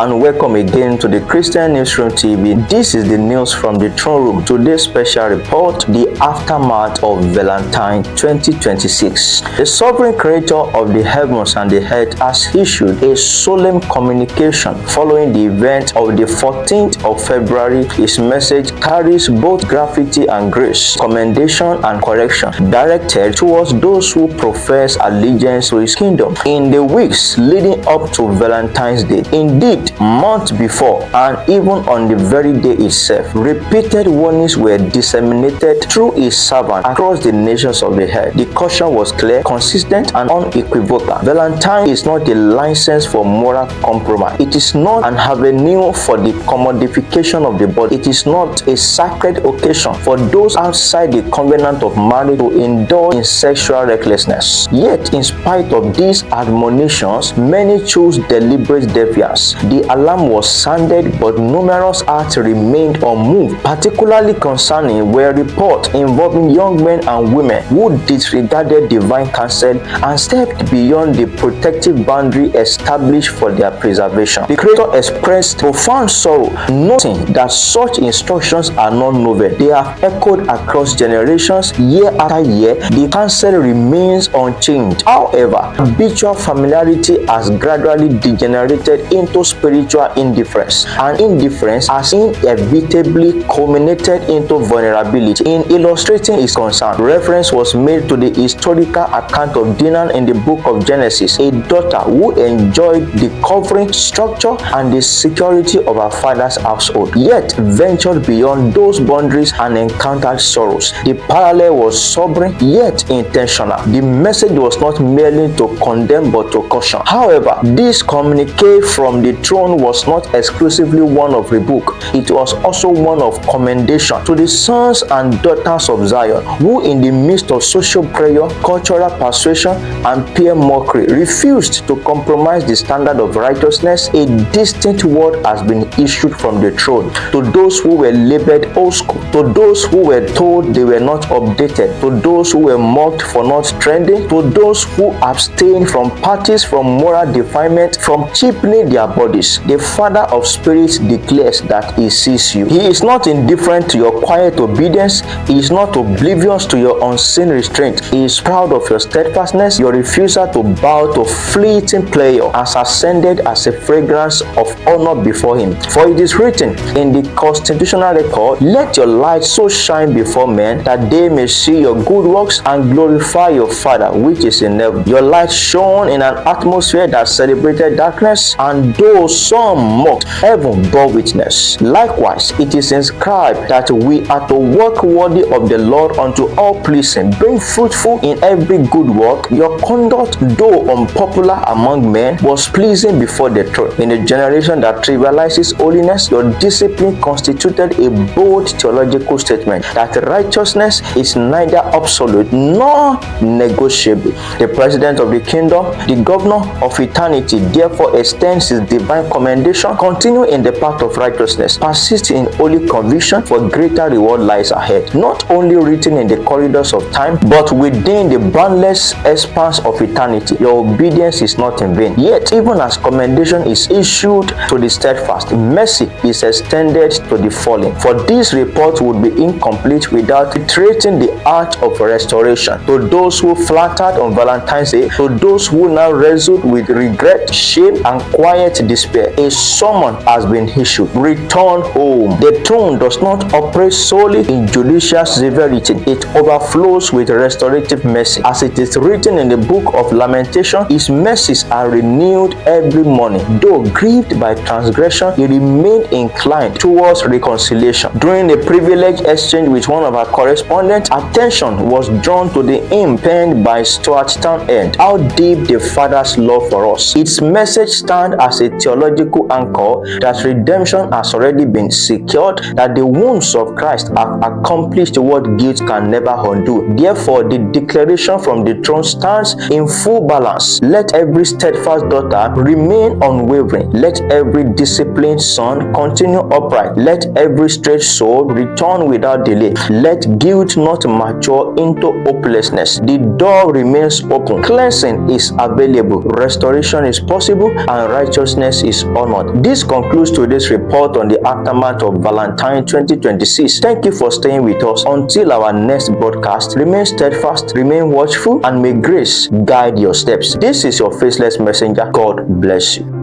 and welcome again to the Christian Newsroom TV. This is the news from the throne room. Today's special report, the aftermath of Valentine 2026. The sovereign creator of the heavens and the earth has issued a solemn communication following the event of the 14th of February. His message carries both gravity and grace, commendation and correction, directed towards those who profess allegiance to his kingdom. In the weeks leading up to Valentine's Day, indeed months before and even on the very day itself, repeated warnings were disseminated through his servant across the nations of the earth. The caution was clear, consistent and unequivocal. Valentine is not a license for moral compromise. It is not an avenue for the commodification of the body. It is not a sacred occasion for those outside the covenant of marriage to indulge in sexual recklessness. Yet, in spite of these admonitions, many chose deliberate defiance. The alarm was sounded, but numerous hearts remained unmoved. Particularly concerning were reports involving young men and women who disregarded divine counsel and stepped beyond the protective boundary established for their preservation. The Creator expressed profound sorrow, noting that such instructions are not novel. They have echoed across generations. Year after year, the counsel remains unchanged. However, habitual familiarity has gradually degenerated into spiritual indifference, and indifference has inevitably culminated into vulnerability. In illustrating his concern, reference was made to the historical account of Dinah in the book of Genesis, a daughter who enjoyed the covering, structure, and the security of her father's household, yet ventured beyond those boundaries and encountered sorrows. The parallel was sobering yet intentional. The message was not merely to condemn but to caution. However, this communique from the throne was not exclusively one of rebuke. It was also one of commendation to the sons and daughters of Zion, who in the midst of social prayer, cultural persuasion, and peer mockery refused to compromise the standard of righteousness. A distinct word has been issued from the throne to those who were labeled old school, to those who were told they were not updated, to those who were mocked for not trending, to those who abstained from parties, from moral defilement, from cheapening their bodies. The Father of spirits declares that he sees you. He is not indifferent to your quiet obedience. He is not oblivious to your unseen restraint. He is proud of your steadfastness. Your refusal to bow to fleeting pleasure has ascended as a fragrance of honor before him. For it is written in the constitutional record, let your light so shine before men that they may see your good works and glorify your Father which is in heaven. Your light shone in an atmosphere that celebrated darkness, and though some mocked, heaven bore witness. Likewise, it is inscribed that we are to walk worthy of the Lord unto all pleasing, being fruitful in every good work. Your conduct, though unpopular among men, was pleasing before the throne. In a generation that trivializes holiness, your discipline constituted a bold theological statement that righteousness is neither absolute nor negotiable. The president of the kingdom, the governor of eternity, therefore extends his divine commendation. Continue in the path of righteousness, persist in holy conviction, for greater reward lies ahead. Not only written in the corridors of time, but within the boundless expanse of eternity. Your obedience is not in vain. Yet, even as commendation is issued to the steadfast, mercy is extended to the fallen. For this report would be incomplete without reiterating the art of restoration. To those who flattered on Valentine's Day, to those who now wrestled with regret, shame, and quiet despair, a summon has been issued. Return home. The throne does not operate solely in judicial severity. It overflows with restorative mercy. As it is written in the book of Lamentations, his mercies are renewed every morning. Though grieved by transgression, he remained inclined towards reconciliation. During a privileged exchange with one of our correspondents, attention was drawn to the hymn penned by Stuart Townend, How Deep the Father's Love for Us. Its message stands as a theological anchor that redemption has already been secured, that the wounds of Christ have accomplished what guilt can never undo. Therefore, the declaration from the throne stands in full balance. Let every steadfast daughter remain unwavering. Let every disciplined son continue upright. Let every straight soul return without delay. Let guilt not mature into hopelessness. The door remains open. Cleansing is available. Restoration is possible, and righteousness is is honored. This concludes today's report on the aftermath of Valentine 2026. Thank you for staying with us. Until our next broadcast, remain steadfast, remain watchful, and may grace guide your steps. This is your faceless messenger. God bless you.